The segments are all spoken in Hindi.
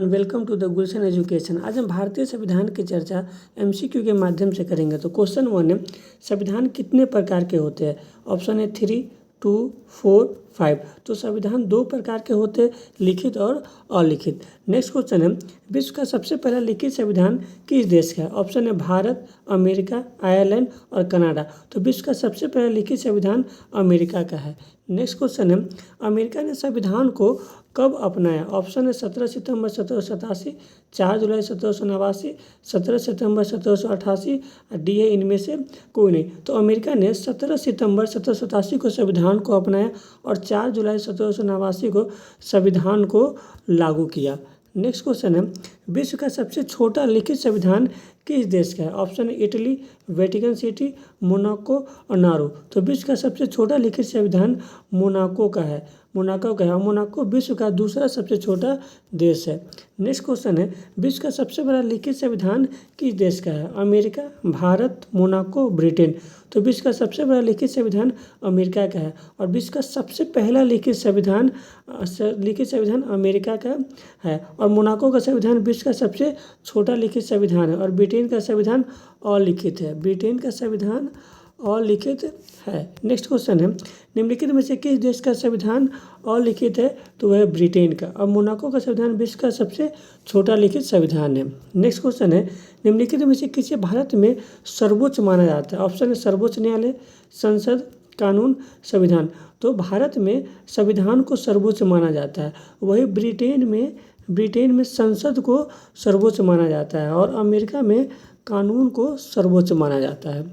Welcome to the Gulshan education. आज हम भारतीय संविधान की चर्चा एमसीक्यू के माध्यम से करेंगे। तो क्वेश्चन 1 है, संविधान कितने प्रकार के होते हैं? ऑप्शन है 3, 2, 4, 5। तो संविधान 2 प्रकार के होते हैं, लिखित और अलिखित। नेक्स्ट क्वेश्चन है, विश्व का सबसे पहला लिखित संविधान किस देश का है? ऑप्शन है भारत, अमेरिका, आयरलैंड और कनाडा। तो विश्व का सबसे पहला लिखित संविधान अमेरिका का है। नेक्स्ट क्वेश्चन है, अमेरिका ने संविधान को कब अपनाया? ऑप्शन है 17 सितंबर 1787, 4 जुलाई 1789, 17 सितंबर 1788, डी है इनमें से कोई नहीं। तो अमेरिका ने 17 सितंबर 1787 को संविधान को अपनाया और 4 जुलाई 1789 को संविधान को लागू किया। नेक्स्ट क्वेश्चन है, विश्व का सबसे छोटा लिखित संविधान किस देश का है? ऑप्शन है इटली, वेटिकन सिटी, मोनाको और नारू। तो विश्व का सबसे छोटा लिखित संविधान मोनाको का है। मोनाको विश्व का दूसरा सबसे छोटा देश है। नेक्स्ट क्वेश्चन है, विश्व का सबसे बड़ा लिखित संविधान किस देश का है? America, Bharat, Monaco, Britain. तो विश्व का सबसे बड़ा लिखित संविधान अमेरिका का है और विश्व का सबसे पहला लिखित संविधान अमेरिका का है और मोनाको का संविधान विश्व का सबसे छोटा लिखित संविधान है और ब्रिटेन का संविधान अलिखित है। नेक्स्ट क्वेश्चन है, निम्नलिखित में से किस देश का संविधान अलिखित है? तो वह ब्रिटेन का। और मोनाको का संविधान विश्व का सबसे छोटा लिखित संविधान है। नेक्स्ट क्वेश्चन है, निम्नलिखित में से किसे भारत में सर्वोच्च माना जाता है? ऑप्शन है सर्वोच्च न्यायालय, संसद, कानून, संविधान। तो भारत में संविधान को सर्वोच्च माना जाता है, वही ब्रिटेन में संसद को सर्वोच्च माना जाता है और अमेरिका में कानून को सर्वोच्च माना जाता है।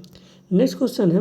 नेक्स्ट क्वेश्चन है,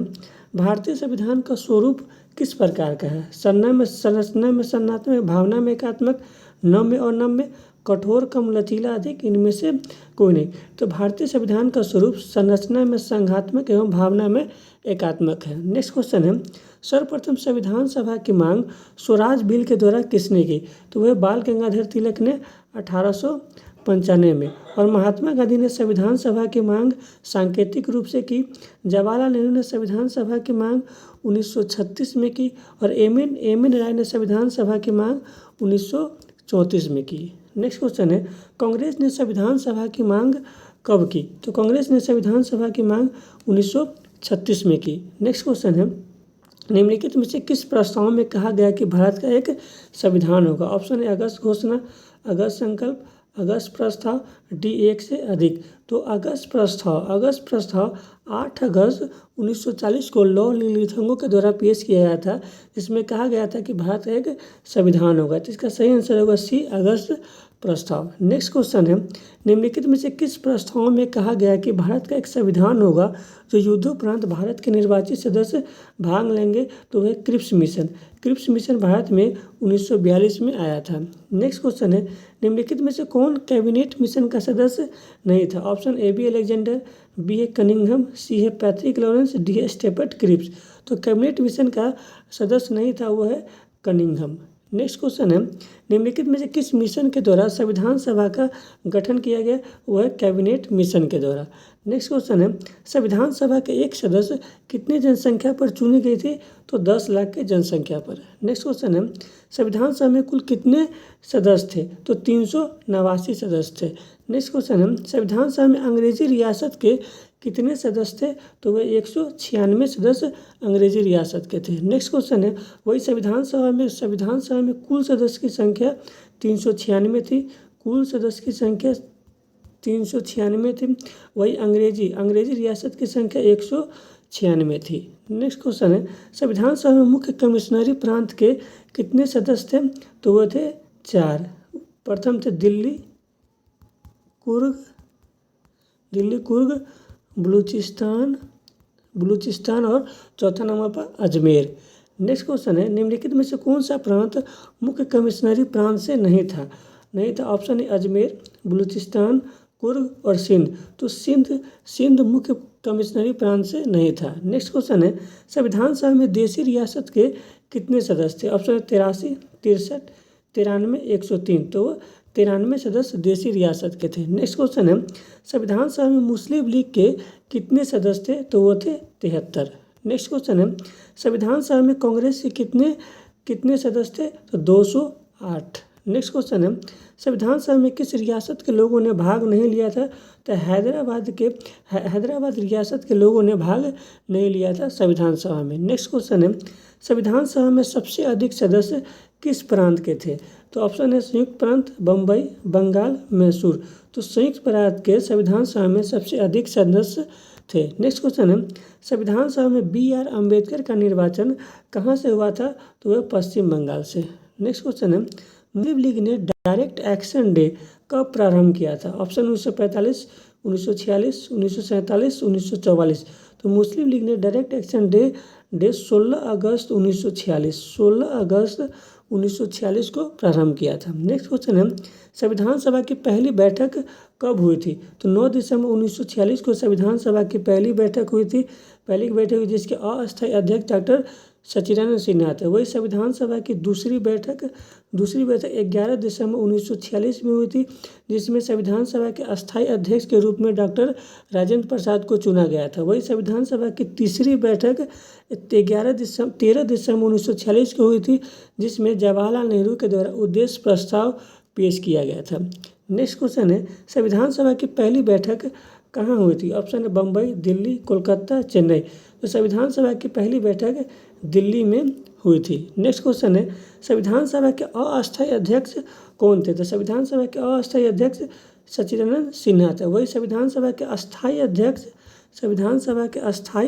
भारतीय संविधान का स्वरूप किस प्रकार का है? संरचना में संरचनात्मक, भावना में एकात्मक, नम्य और नम्य, कठोर, कम, लचीला, अधिक, इनमें से कोई नहीं। तो भारतीय संविधान का स्वरूप संरचना में संघात्मक एवं भावना में एकात्मक है। नेक्स्ट क्वेश्चन है, सर्वप्रथम संविधान सभा की मांग स्वराज बिल के द्वारा किसने की? तो वह बाल गंगाधर तिलक ने 1895 में। और महात्मा गांधी ने संविधान सभा की मांग सांकेतिक रूप से की। जवाहरलाल नेहरू ने संविधान सभा की मांग 1936 में की और एम एन राय ने संविधान सभा की मांग 1934 में की। नेक्स्ट क्वेश्चन है, कांग्रेस ने संविधान सभा की मांग कब की? तो कांग्रेस ने संविधान सभा की मांग 1936 में की। नेक्स्ट क्वेश्चन है, निम्नलिखित में से किस प्रस्ताव में कहा गया कि भारत का एक संविधान होगा? ऑप्शन है अगस्त घोषणा, अगस्त संकल्प, अगस्त प्रस्ताव, डी 1 से अधिक। तो अगस्त प्रस्ताव 8 अगस्त 1940 को लॉर्ड लिथंगो के द्वारा पेश किया गया था, जिसमें कहा गया था कि भारत का एक संविधान होगा। तो इसका सही आंसर होगा सी, अगस्त प्रस्ताव। नेक्स्ट क्वेश्चन है, निम्नलिखित में से किस प्रस्ताव में कहा गया कि भारत का एक संविधान होगा जो युद्धोपरांत भारत के निर्वाचित सदस्य भाग लेंगे? तो वह क्रिप्स मिशन भारत में 1942 में आया था। नेक्स्ट क्वेश्चन है, निम्नलिखित में से कौन कैबिनेट मिशन का सदस्य नहीं था? Option A B Alexander, B है कनिंघम, सी है पैट्रिक लॉरेंस, डी है स्टेपर्ट क्रिप्स। तो कैबिनेट मिशन का सदस्य नहीं था, वो है कनिंघम। नेक्स्ट क्वेश्चन है, निम्नलिखित में से किस मिशन के द्वारा संविधान सभा का गठन किया गया? वह है कैबिनेट मिशन के द्वारा। नेक्स्ट क्वेश्चन है, संविधान सभा के एक सदस्य कितने जनसंख्या पर चुने गए थे? तो 10 लाख के जनसंख्या पर। नेक्स्ट क्वेश्चन है, संविधान सभा में कुल कितने सदस्य थे? तो 389 सदस्य थे। नेक्स्ट क्वेश्चन है, संविधान सभा में अंग्रेजी रियासत के कितने सदस्य थे? तो वह 196 सदस्य अंग्रेजी रियासत के थे। नेक्स्ट क्वेश्चन है, वही संविधान सभा में कुल सदस्य की संख्या 396 थी। कुल सदस्य की संख्या 396 थी। वही अंग्रेजी रियासत की संख्या 196 थी। नेक्स्ट क्वेश्चन है, संविधान सभा में मुख्य कमिश्नरी प्रांत के कितने सदस्य थे? तो वह थे 4। प्रथम थे दिल्ली, कुर्ग, बलूचिस्तान और चौथा नंबर पर अजमेर। नेक्स्ट क्वेश्चन है, निम्नलिखित में से कौन सा प्रांत मुख्य कमिश्नरी प्रांत से नहीं था? ऑप्शन है अजमेर, बलूचिस्तान, कुर्ग और सिंध। तो सिंध मुख्य कमिश्नरी प्रांत से नहीं था। नेक्स्ट क्वेश्चन है, संविधान सभा में देशी रियासत के कितने सदस्य थे? ऑप्शन है 83, 63, 93, 103। तो 93 सदस्य देशी रियासत के थे। नेक्स्ट क्वेश्चन है, संविधान सभा में मुस्लिम लीग के कितने सदस्य थे? तो वो थे 73। नेक्स्ट क्वेश्चन है, संविधान सभा में कांग्रेस के कितने सदस्य थे? तो 208। नेक्स्ट क्वेश्चन है, संविधान सभा में किस रियासत के लोगों ने भाग नहीं लिया था? तो हैदराबाद रियासत के लोगों ने भाग नहीं लिया था संविधान सभा में। नेक्स्ट क्वेश्चन है, संविधान सभा में सबसे अधिक सदस्य किस प्रांत के थे? तो ऑप्शन है संयुक्त प्रांत, बम्बई, बंगाल, मैसूर। तो संयुक्त प्रांत के संविधान सभा में सबसे अधिक सदस्य थे। नेक्स्ट क्वेश्चन है, संविधान सभा में BR अम्बेडकर का निर्वाचन कहाँ से हुआ था? तो वह पश्चिम बंगाल से। नेक्स्ट क्वेश्चन है, मुस्लिम लीग ने डायरेक्ट एक्शन डे कब प्रारंभ किया था? ऑप्शन 1945, 1946, 1947, 1944। तो मुस्लिम लीग ने डायरेक्ट एक्शन डे 16 अगस्त 1946 को प्रारंभ किया था। नेक्स्ट क्वेश्चन है, संविधान सभा की पहली बैठक कब हुई थी? तो 9 दिसंबर 1946 को संविधान सभा की पहली बैठक हुई थी। पहली बैठक हुई जिसके अस्थायी अध्यक्ष डॉक्टर सचिदानंद सिन्हा थे। वही संविधान सभा की दूसरी बैठक 11 दिसंबर 1946 में हुई थी, जिसमें संविधान सभा के अस्थायी अध्यक्ष के रूप में डॉक्टर राजेंद्र प्रसाद को चुना गया था। वही संविधान सभा की तीसरी बैठक 13 दिसंबर 1946 को हुई थी, जिसमें जवाहरलाल नेहरू के द्वारा उद्देश्य प्रस्ताव पेश किया गया था। नेक्स्ट क्वेश्चन है, संविधान सभा की पहली बैठक कहाँ हुई थी? ऑप्शन है बम्बई, दिल्ली, कोलकाता, चेन्नई। तो संविधान सभा की पहली बैठक दिल्ली में हुई थी। नेक्स्ट क्वेश्चन है, संविधान सभा के अस्थायी अध्यक्ष कौन थे? तो संविधान सभा के अस्थायी अध्यक्ष सचिदानंद सिन्हा थे। वही संविधान सभा के अस्थायी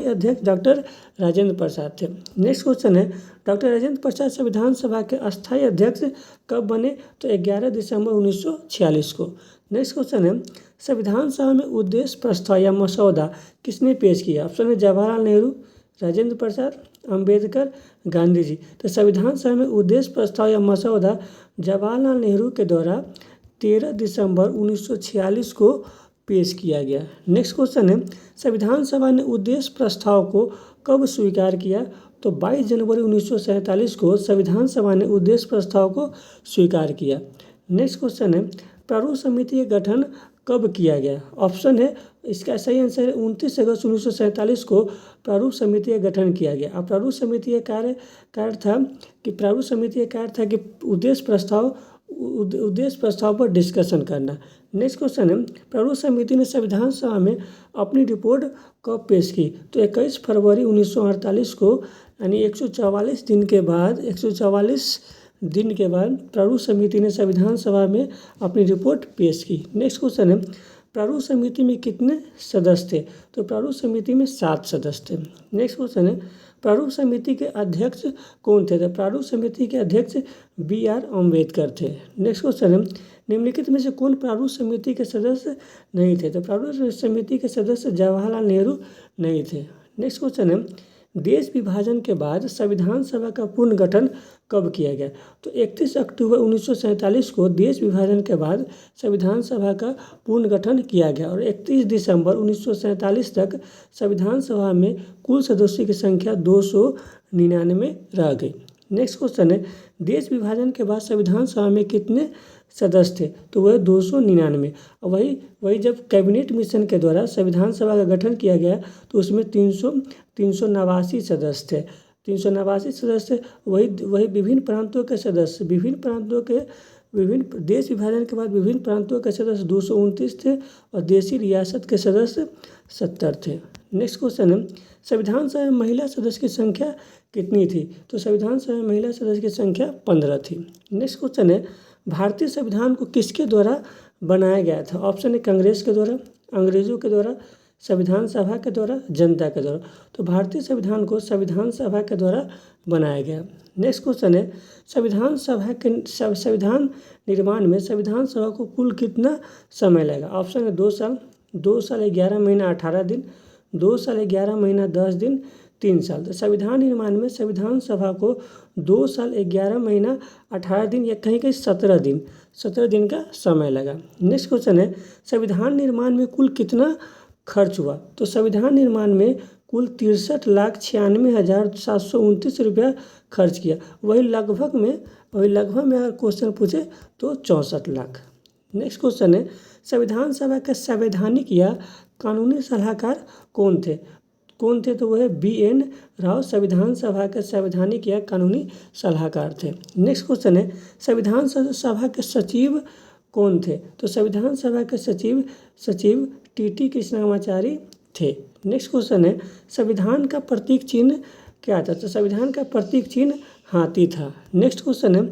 अध्यक्ष डॉक्टर राजेंद्र प्रसाद थे। नेक्स्ट क्वेश्चन है, डॉक्टर राजेंद्र प्रसाद संविधान सभा के अस्थायी अध्यक्ष कब बने? तो 11 दिसंबर 1946 को। नेक्स्ट क्वेश्चन है, संविधान सभा में उद्देश्य प्रस्ताव या मसौदा किसने पेश किया? ऑप्शन है जवाहरलाल नेहरू, राजेंद्र प्रसाद, अम्बेडकर, गांधी जी। तो संविधान सभा में उद्देश्य प्रस्ताव या मसौदा जवाहरलाल नेहरू के द्वारा 13 दिसंबर 1946 को पेश किया गया। नेक्स्ट क्वेश्चन है, संविधान सभा ने उद्देश्य प्रस्ताव को कब स्वीकार किया? तो 22 जनवरी 1947 को संविधान सभा ने उद्देश्य प्रस्ताव को स्वीकार किया। नेक्स्ट क्वेश्चन है, प्रारूप समिति का गठन कब किया गया? ऑप्शन है, इसका सही आंसर है 29 अगस्त 1947 को प्रारूप समिति का गठन किया गया। अब प्रारूप समिति का कार्य था कि उद्देश्य प्रस्ताव पर डिस्कशन करना। नेक्स्ट क्वेश्चन है, प्रारूप समिति ने संविधान सभा में अपनी रिपोर्ट कब पेश की? तो 21 फरवरी 1948 को, यानी 144 दिन के बाद प्रारूप समिति ने संविधान सभा में अपनी रिपोर्ट पेश की। नेक्स्ट क्वेश्चन है, प्रारूप समिति में कितने सदस्य थे? तो प्रारूप समिति में 7 सदस्य थे। नेक्स्ट क्वेश्चन है, प्रारूप समिति के अध्यक्ष कौन थे? तो प्रारूप समिति के अध्यक्ष BR अम्बेडकर थे। नेक्स्ट क्वेश्चन है, निम्नलिखित में से कौन प्रारूप समिति के सदस्य नहीं थे? तो प्रारूप समिति के सदस्य जवाहरलाल नेहरू नहीं थे। नेक्स्ट क्वेश्चन है, देश विभाजन के बाद संविधान सभा का पुनर्गठन कब किया गया? तो 31 अक्टूबर 1947 को देश विभाजन के बाद संविधान सभा का पुनर्गठन किया गया और 31 दिसंबर 1947 तक संविधान सभा में कुल सदस्यों की संख्या 299 रह गई। नेक्स्ट क्वेश्चन है, देश विभाजन के बाद संविधान सभा में कितने सदस्य थे? तो वह 299। वही जब कैबिनेट मिशन के द्वारा संविधान सभा का गठन किया गया तो उसमें 389 सदस्य थे। 389 सदस्य। वही विभिन्न प्रांतों के सदस्य देश विभाजन के बाद विभिन्न प्रांतों के सदस्य 229 थे और देशी रियासत के सदस्य 70 थे। नेक्स्ट क्वेश्चन है, संविधान सभा में महिला सदस्य की संख्या कितनी थी? तो संविधान सभा में महिला सदस्य की संख्या 15 थी। नेक्स्ट क्वेश्चन है, भारतीय संविधान को किसके द्वारा बनाया गया था? ऑप्शन है कांग्रेस के द्वारा, अंग्रेजों के द्वारा, संविधान सभा के द्वारा, जनता के द्वारा। तो भारतीय संविधान को संविधान सभा के द्वारा बनाया गया। नेक्स्ट क्वेश्चन है, संविधान निर्माण में संविधान सभा को कुल कितना समय लगेगा? ऑप्शन है 2 साल, 2 साल 11 महीना 18 दिन, 2 साल 11 महीना 10 दिन, 3 साल। तो संविधान निर्माण में संविधान सभा को 2 साल 11 महीना 18 दिन या कहीं 17 दिन का समय लगा। नेक्स्ट क्वेश्चन है, संविधान निर्माण में कुल कितना खर्च हुआ? तो संविधान निर्माण में कुल 63,96,729 रुपया खर्च किया। वही लगभग में अगर क्वेश्चन पूछे तो 64 लाख। नेक्स्ट क्वेश्चन है, संविधान सभा के संवैधानिक या कानूनी सलाहकार कौन थे? कौन थे? तो वह BN राव संविधान सभा के संवैधानिक या कानूनी सलाहकार थे। नेक्स्ट क्वेश्चन है, संविधान सभा के सचिव कौन थे? तो संविधान सभा के सचिव TT कृष्णमाचारी थे। नेक्स्ट क्वेश्चन है, संविधान का प्रतीक चिन्ह क्या था? तो संविधान का प्रतीक चिन्ह हाथी था। नेक्स्ट क्वेश्चन है,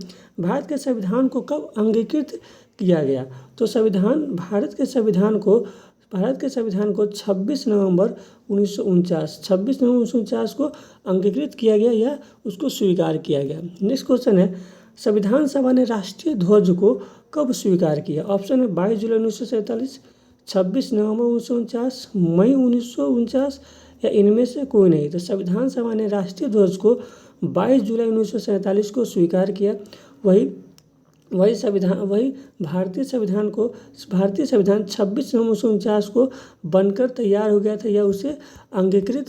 भारत के संविधान को कब अंगीकृत किया गया? तो भारत के संविधान को 26 नवंबर 1949 को अंगीकृत किया गया या उसको स्वीकार किया गया। नेक्स्ट क्वेश्चन है, संविधान सभा ने राष्ट्रीय ध्वज को कब स्वीकार किया? ऑप्शन है 22 जुलाई 1947, 26 नवंबर 1949, मई 1949 या इनमें से कोई नहीं। तो संविधान सभा ने राष्ट्रीय ध्वज को 22 जुलाई 1947 को स्वीकार किया। वही भारतीय संविधान 26 नवंबर 1949 को बनकर तैयार हो गया था या उसे अंगीकृत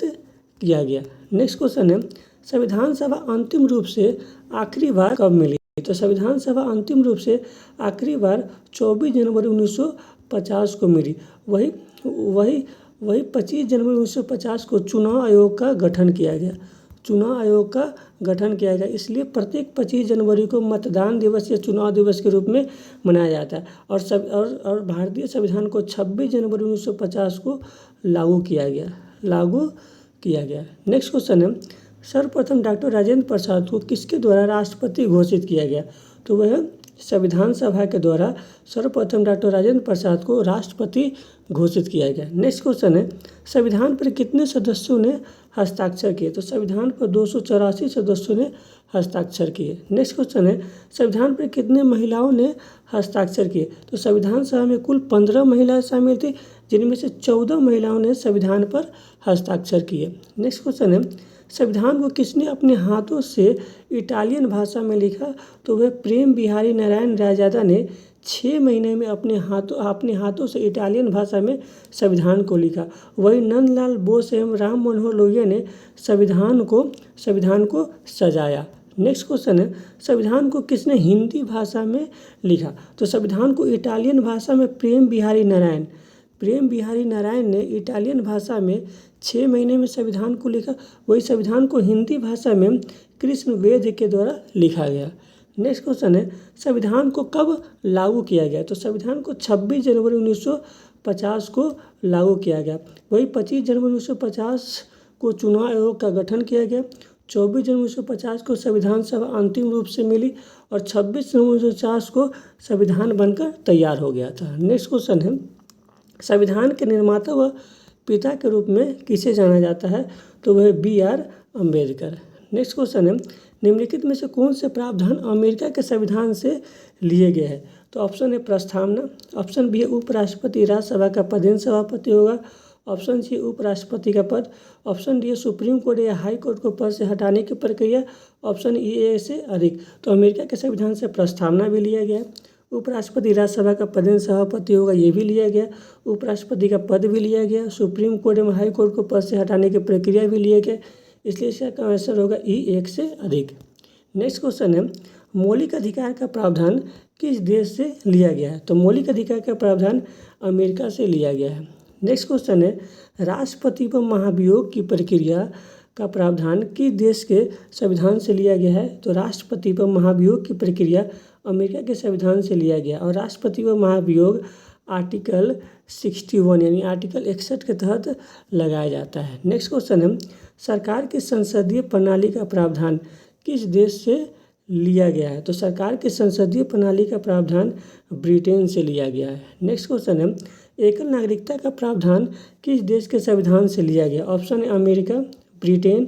किया गया। नेक्स्ट क्वेश्चन है, संविधान सभा अंतिम रूप से आखिरी बार कब मिली? तो संविधान सभा अंतिम रूप से आखिरी बार 24 जनवरी 1950 को मिली। वही 25 जनवरी 1950 को चुनाव आयोग का गठन किया गया। इसलिए प्रत्येक 25 जनवरी को मतदान दिवस या चुनाव दिवस के रूप में मनाया जाता है। और भारतीय संविधान को 26 जनवरी 1950 को लागू किया गया। नेक्स्ट क्वेश्चन है, सर्वप्रथम डॉक्टर राजेंद्र प्रसाद को किसके द्वारा राष्ट्रपति घोषित किया गया? तो वह संविधान सभा के द्वारा सर्वप्रथम डॉक्टर राजेंद्र प्रसाद को राष्ट्रपति घोषित किया गया। नेक्स्ट क्वेश्चन है, संविधान पर कितने सदस्यों ने हस्ताक्षर किए? तो संविधान पर 284 सदस्यों ने हस्ताक्षर किए। नेक्स्ट क्वेश्चन है, संविधान पर कितने महिलाओं ने हस्ताक्षर किए? तो संविधान सभा में कुल 15 महिलाएं शामिल थी, जिनमें से 14 महिलाओं ने संविधान पर हस्ताक्षर किए। नेक्स्ट क्वेश्चन है, संविधान को किसने अपने हाथों से इटालियन भाषा में लिखा? तो वह प्रेम बिहारी नारायण रायजादा ने 6 महीने में अपने हाथों से इटालियन भाषा में संविधान को लिखा। वही नंदलाल बोस एवं राम मनोहर लोहिया ने संविधान को सजाया। नेक्स्ट क्वेश्चन है, संविधान को किसने हिंदी भाषा में लिखा? तो संविधान को इटालियन भाषा में प्रेम बिहारी नारायण ने इटालियन भाषा में 6 महीने में संविधान को लिखा। वही संविधान को हिंदी भाषा में कृष्ण वेद के द्वारा लिखा गया। नेक्स्ट क्वेश्चन है, संविधान को कब लागू किया गया? तो संविधान को 26 जनवरी 1950 को लागू किया गया। वही 25 जनवरी 1950 को चुनाव आयोग का गठन किया गया। 24 जनवरी 1950 को संविधान सभा अंतिम रूप से मिली और 26 जनवरी 1950 को संविधान बनकर तैयार हो गया था। नेक्स्ट क्वेश्चन है, संविधान के निर्माता व पिता के रूप में किसे जाना जाता है? तो वह BR अम्बेडकर। नेक्स्ट क्वेश्चन है, निम्नलिखित में से कौन से प्रावधान अमेरिका के संविधान से लिए गए हैं? तो ऑप्शन है प्रस्तावना, ऑप्शन बी है उपराष्ट्रपति राज्यसभा का पदेन सभापति होगा, ऑप्शन सी उपराष्ट्रपति का पद, ऑप्शन डी है सुप्रीम कोर्ट या हाई कोर्ट को पद से हटाने की प्रक्रिया, ऑप्शन ई एक से अधिक। तो अमेरिका के संविधान से प्रस्तावना भी लिया गया, उपराष्ट्रपति राज्यसभा का पदेन सभापति होगा ये भी लिया गया, उपराष्ट्रपति का पद भी लिया गया, सुप्रीम कोर्ट एवं हाई कोर्ट को पद से हटाने की प्रक्रिया भी लिया गया। इसलिए इसका आंसर होगा ई एक से अधिक। नेक्स्ट क्वेश्चन है, मौलिक अधिकार का प्रावधान किस देश से लिया गया है? तो मौलिक अधिकार का प्रावधान अमेरिका से लिया गया है। नेक्स्ट क्वेश्चन है, राष्ट्रपति व महाभियोग की प्रक्रिया का प्रावधान किस देश के संविधान से लिया गया है? तो राष्ट्रपति व महाभियोग की प्रक्रिया अमेरिका के संविधान से लिया गया और राष्ट्रपति व महाभियोग आर्टिकल 61 यानी आर्टिकल 61 के तहत लगाया जाता है। नेक्स्ट क्वेश्चन है, सरकार की संसदीय प्रणाली का प्रावधान किस देश से लिया गया है? तो सरकार की संसदीय प्रणाली का प्रावधान ब्रिटेन से लिया गया है। नेक्स्ट क्वेश्चन है, एकल नागरिकता का प्रावधान किस देश के संविधान से लिया गया? ऑप्शन है अमेरिका, ब्रिटेन,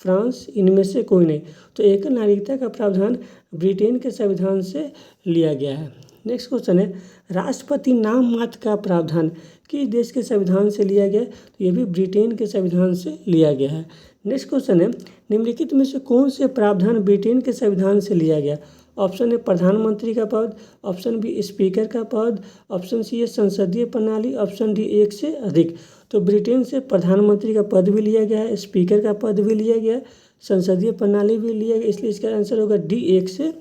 फ्रांस, इनमें से कोई नहीं। तो एकल नागरिकता का प्रावधान ब्रिटेन के संविधान से लिया गया है। नेक्स्ट क्वेश्चन है, राष्ट्रपति नाम मात्र का प्रावधान किस देश के संविधान से लिया गया? तो ये भी ब्रिटेन के संविधान से लिया गया है। नेक्स्ट क्वेश्चन है, निम्नलिखित में से कौन से प्रावधान ब्रिटेन के संविधान से लिया गया? ऑप्शन है प्रधानमंत्री का पद, ऑप्शन बी स्पीकर का पद, ऑप्शन सी है संसदीय प्रणाली, ऑप्शन डी एक से अधिक। तो ब्रिटेन से प्रधानमंत्री का पद भी लिया गया है, स्पीकर का पद भी लिया गया, संसदीय प्रणाली भी लिया गया, इसलिए इसका आंसर होगा डी एक से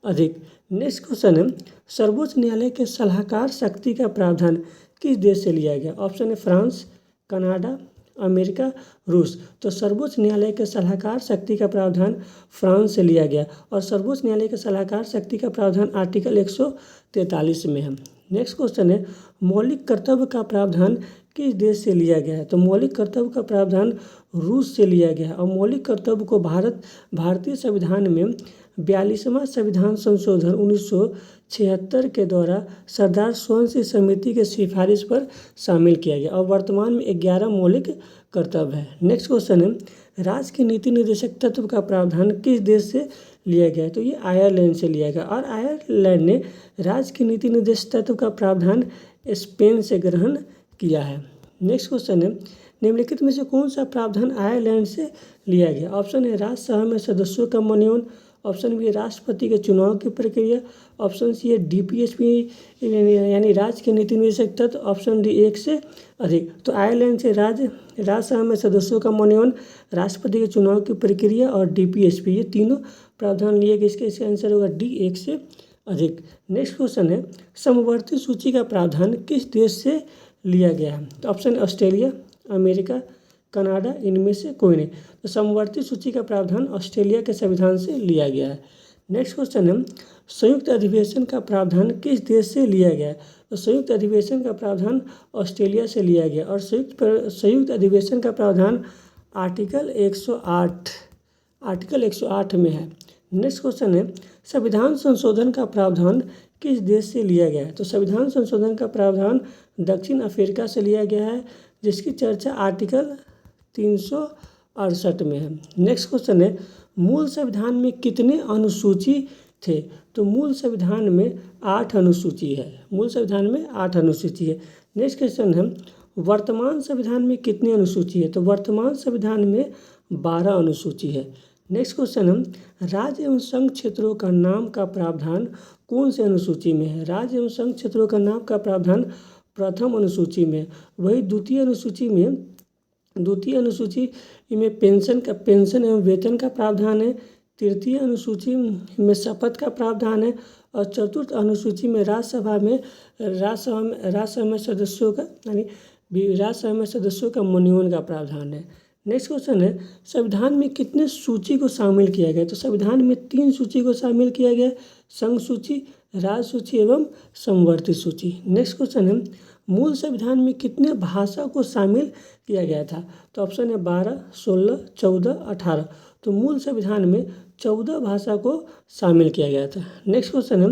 अधिक। नेक्स्ट क्वेश्चन है, सर्वोच्च न्यायालय के सलाहकार शक्ति का प्रावधान किस देश से लिया गया? ऑप्शन है फ्रांस, कनाडा, अमेरिका, रूस। तो सर्वोच्च न्यायालय के सलाहकार शक्ति का प्रावधान फ्रांस से लिया गया और सर्वोच्च न्यायालय के सलाहकार शक्ति का प्रावधान आर्टिकल 143 में है। नेक्स्ट क्वेश्चन है, मौलिक कर्तव्य का प्रावधान किस देश से लिया गया है? तो मौलिक कर्तव्य का प्रावधान रूस से लिया गया है और मौलिक कर्तव्य को भारतीय संविधान में 42वां संविधान संशोधन 1976 के द्वारा सरदार स्वयं समिति के सिफारिश पर शामिल किया गया और वर्तमान में 11 मौलिक कर्तव्य है। नेक्स्ट क्वेश्चन है, राज्य के नीति निर्देशक तत्व का प्रावधान किस देश से लिया गया है? तो ये आयरलैंड से लिया गया और आयरलैंड ने राज्य के नीति निर्देशक तत्व का प्रावधान स्पेन से ग्रहण किया है। नेक्स्ट क्वेश्चन है, निम्नलिखित में से कौन सा प्रावधान आयरलैंड से लिया गया? ऑप्शन है राज्यसभा में सदस्यों का मनोनयन, ऑप्शन बी राष्ट्रपति के चुनाव की प्रक्रिया, ऑप्शन सी है DPSP यानी राज्य के नीति निर्देशक तत्व, ऑप्शन डी एक से अधिक। तो आयरलैंड से राज्यसभा में सदस्यों का मनोनयन, राष्ट्रपति के चुनाव की प्रक्रिया और DPSP ये तीनों प्रावधान लिए गए। इसका आंसर होगा डी एक से अधिक। नेक्स्ट क्वेश्चन है, समवर्ती सूची का प्रावधान किस देश से लिया गया है? तो ऑप्शन ऑस्ट्रेलिया, अमेरिका, कनाडा, इनमें से कोई नहीं। तो समवर्ती सूची का प्रावधान ऑस्ट्रेलिया के संविधान से लिया गया है। नेक्स्ट क्वेश्चन है, संयुक्त अधिवेशन का प्रावधान किस देश से लिया गया है? तो संयुक्त अधिवेशन का प्रावधान ऑस्ट्रेलिया से लिया गया और संयुक्त अधिवेशन का प्रावधान आर्टिकल 108 में है। नेक्स्ट क्वेश्चन है, संविधान संशोधन का प्रावधान किस देश से लिया गया है? तो संविधान संशोधन का प्रावधान दक्षिण अफ्रीका से लिया गया है जिसकी चर्चा आर्टिकल 368 में है। नेक्स्ट क्वेश्चन है, मूल संविधान में कितने अनुसूची थे? तो मूल संविधान में 8 अनुसूची है। मूल संविधान में 8 अनुसूची है। नेक्स्ट क्वेश्चन है, वर्तमान संविधान में कितनी अनुसूची है? तो वर्तमान संविधान में 12 अनुसूची है। नेक्स्ट क्वेश्चन है, राज्य एवं संघ क्षेत्रों का नाम का प्रावधान कौन से अनुसूची में है? राज्य एवं संघ क्षेत्रों का नाम का प्रावधान प्रथम अनुसूची में। वही द्वितीय अनुसूची में पेंशन एवं वेतन का प्रावधान है। तृतीय अनुसूची में शपथ का प्रावधान है और चतुर्थ अनुसूची में राज्यसभा में सदस्यों का मनोनयन का प्रावधान है। नेक्स्ट क्वेश्चन है, संविधान में कितने सूची को शामिल किया गया? तो संविधान में 3 सूची को शामिल किया गया, संघ सूची, राज्य सूची एवं समवर्ती सूची। नेक्स्ट क्वेश्चन है, मूल संविधान में कितने भाषा को शामिल किया गया था? तो ऑप्शन है 12, 16, 14, 18। तो मूल संविधान में 14 भाषा को शामिल किया गया था। नेक्स्ट क्वेश्चन है,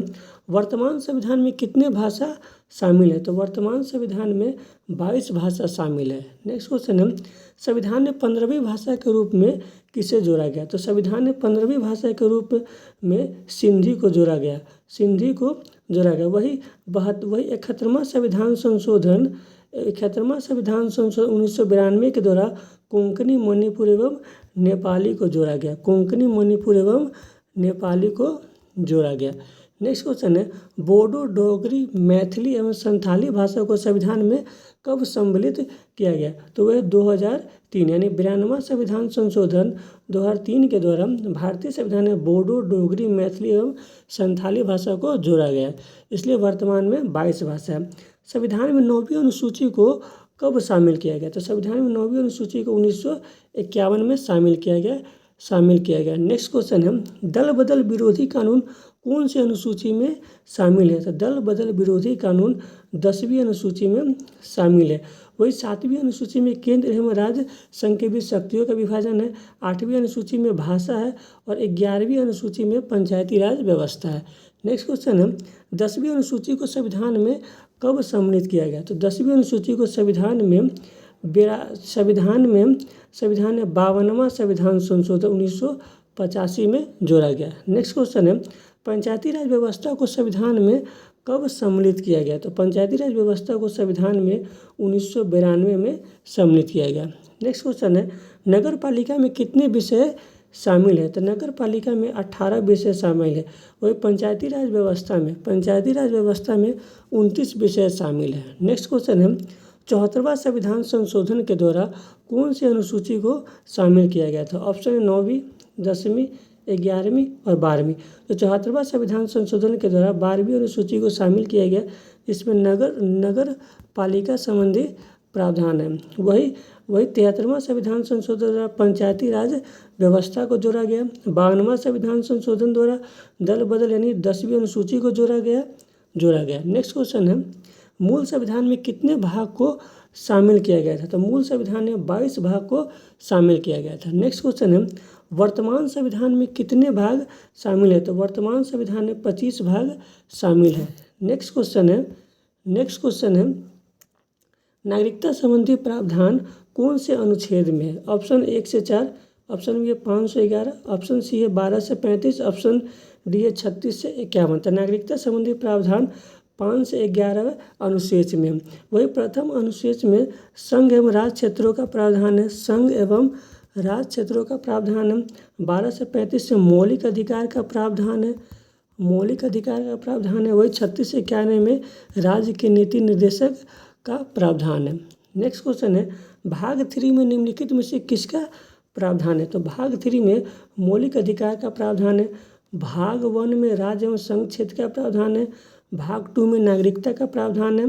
वर्तमान संविधान में कितने भाषा शामिल है? तो वर्तमान संविधान में 22 भाषा शामिल है। नेक्स्ट क्वेश्चन है, संविधान में 15वीं भाषा के रूप में किसे जोड़ा गया? तो संविधान में 15वीं भाषा के रूप में सिंधी को जोड़ा गया। वही 71वां संविधान संशोधन 1992 के द्वारा कोंकणी, मणिपुर एवं नेपाली को जोड़ा गया। नेक्स्ट क्वेश्चन है, बोडो, डोगरी, मैथिली एवं संथाली भाषा को संविधान में कब सम्मिलित किया गया? तो वह 2003 यानी 92वां संविधान संशोधन 2003 के द्वारा भारतीय संविधान में बोडो, डोगरी, मैथिली एवं संथाली भाषा को जोड़ा गया। इसलिए वर्तमान में 22 भाषा है। संविधान में 9वीं अनुसूची को कब शामिल किया गया? तो संविधान में 9वीं अनुसूची को 1951 में शामिल किया गया। नेक्स्ट क्वेश्चन है, दल बदल विरोधी कानून कौन सी अनुसूची में शामिल है? तो दल बदल विरोधी कानून 10वीं अनुसूची में शामिल है। वही 7वीं अनुसूची में केंद्र एवं राज्य संघ के बीच शक्तियों का विभाजन है। 8वीं अनुसूची में भाषा है और 11वीं अनुसूची में पंचायती राज व्यवस्था है। नेक्स्ट क्वेश्चन है, 10वीं अनुसूची को संविधान में कब सम्मिलित किया गया? तो 10वीं अनुसूची को संविधान में 52वां संविधान संशोधन 1985 में जोड़ा गया। नेक्स्ट क्वेश्चन है, पंचायती राज व्यवस्था को संविधान में कब सम्मिलित किया गया? तो पंचायती राज व्यवस्था को संविधान में 1992 में सम्मिलित किया गया। नेक्स्ट क्वेश्चन है, नगर पालिका में कितने विषय शामिल है? तो नगर पालिका में 18 विषय शामिल है। वही पंचायती राज व्यवस्था में 29 विषय शामिल है। नेक्स्ट क्वेश्चन है, 74वां संविधान संशोधन के द्वारा कौन सी अनुसूची को शामिल किया गया था? ऑप्शन है 9वीं, 10वीं, 11वीं और 12वीं। तो 74वां संविधान संशोधन के द्वारा 12वीं अनुसूची को शामिल किया गया, जिसमें नगर पालिका संबंधी प्रावधान है। वही 73वां संविधान संशोधन द्वारा पंचायती राज व्यवस्था को जोड़ा गया। 52वां संविधान संशोधन द्वारा दल बदल यानी 10वीं अनुसूची को जोड़ा गया। नेक्स्ट क्वेश्चन है, मूल संविधान में कितने भाग को शामिल किया गया था? तो मूल संविधान में 22 भाग को शामिल किया गया था। नेक्स्ट क्वेश्चन है, वर्तमान संविधान में कितने भाग शामिल है? तो वर्तमान संविधान में 25 भाग शामिल है। नेक्स्ट क्वेश्चन है, नागरिकता संबंधी प्रावधान कौन से अनुच्छेद में है? ऑप्शन 1 से 4, ऑप्शन बी है 511, ऑप्शन सी है 12 से 35, ऑप्शन डी है 36 से 51। तो नागरिकता संबंधी प्रावधान 5 से 11 अनुच्छेद में। वही प्रथम अनुच्छेद में संघ एवं राज्य क्षेत्रों का प्रावधान है। 12 से 35 से मौलिक अधिकार का प्रावधान है। वही 36 से 91 में राज्य के नीति निर्देशक का प्रावधान है। नेक्स्ट क्वेश्चन है, भाग 3 में निम्नलिखित में से किसका प्रावधान है? तो भाग 3 में मौलिक अधिकार का प्रावधान है। भाग 1 में राज्य एवं संघ क्षेत्र का प्रावधान है। भाग 2 में नागरिकता का प्रावधान है।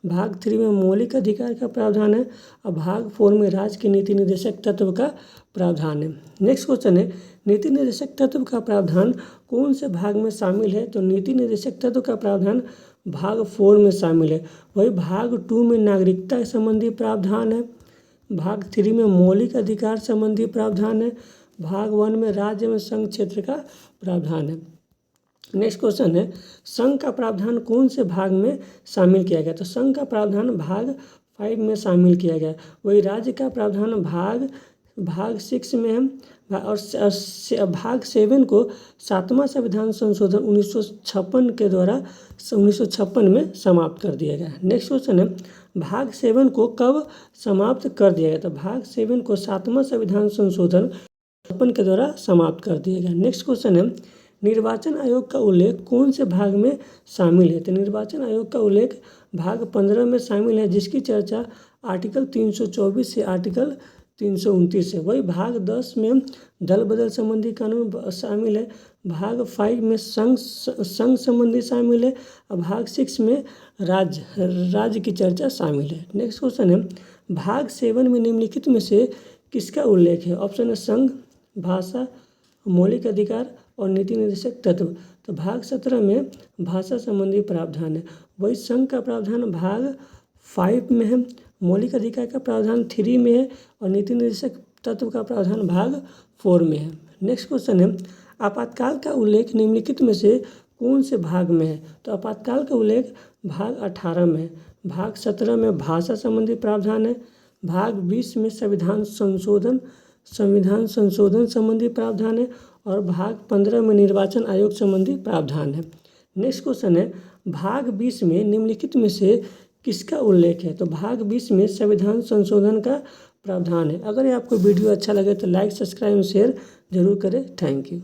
भाग 3 में मौलिक अधिकार का प्रावधान है और भाग 4 में राज्य के नीति निर्देशक तत्व का प्रावधान है। नेक्स्ट क्वेश्चन है, नीति निर्देशक तत्व का प्रावधान कौन से भाग में शामिल है? तो नीति निर्देशक तत्व का प्रावधान भाग 4 में शामिल है। वही भाग 2 में नागरिकता संबंधी प्रावधान है। भाग 3 में मौलिक अधिकार संबंधी प्रावधान है। भाग 1 में राज्य एवं संघ क्षेत्र का प्रावधान है। नेक्स्ट क्वेश्चन है, संघ का प्रावधान कौन से भाग में शामिल किया गया? तो संघ का प्रावधान भाग 5 में शामिल किया गया। वही राज्य का प्रावधान भाग 6 में है और भाग 7 को 7वां संविधान संशोधन 1956 के द्वारा 1956 में समाप्त कर दिया गया। नेक्स्ट क्वेश्चन है, भाग 7 को कब समाप्त कर दिया गया? तो भाग 7 को 7वां संविधान संशोधन 56 के द्वारा समाप्त कर दिया गया। नेक्स्ट क्वेश्चन है, निर्वाचन आयोग का उल्लेख कौन से भाग में शामिल है? तो निर्वाचन आयोग का उल्लेख भाग 15 में शामिल है, जिसकी चर्चा आर्टिकल 324 से आर्टिकल 329 है। वही भाग 10 में दल बदल संबंधी कानून शामिल है। भाग 5 में संघ संबंधी शामिल है और भाग 6 में राज्य की चर्चा शामिल है। नेक्स्ट क्वेश्चन है, भाग 7 में निम्नलिखित में से किसका उल्लेख है? ऑप्शन है संघ, भाषा, मौलिक अधिकार और नीति निर्देशक तत्व। तो भाग 17 में भाषा संबंधी प्रावधान है। वही संघ का प्रावधान भाग 5 में है, मौलिक अधिकार का प्रावधान 3 में है और नीति निर्देशक तत्व का प्रावधान भाग 4 में है। नेक्स्ट क्वेश्चन है, आपातकाल का उल्लेख निम्नलिखित में से कौन से भाग में है? तो आपातकाल का उल्लेख भाग 18 में है। भाग 17 में भाषा संबंधी प्रावधान है। भाग 20 में संविधान संशोधन संबंधी प्रावधान है और भाग 15 में निर्वाचन आयोग संबंधी प्रावधान है। नेक्स्ट क्वेश्चन है, भाग 20 में निम्नलिखित में से किसका उल्लेख है? तो भाग 20 में संविधान संशोधन का प्रावधान है। अगर ये आपको वीडियो अच्छा लगे तो लाइक, सब्सक्राइब, शेयर जरूर करें। Thank you.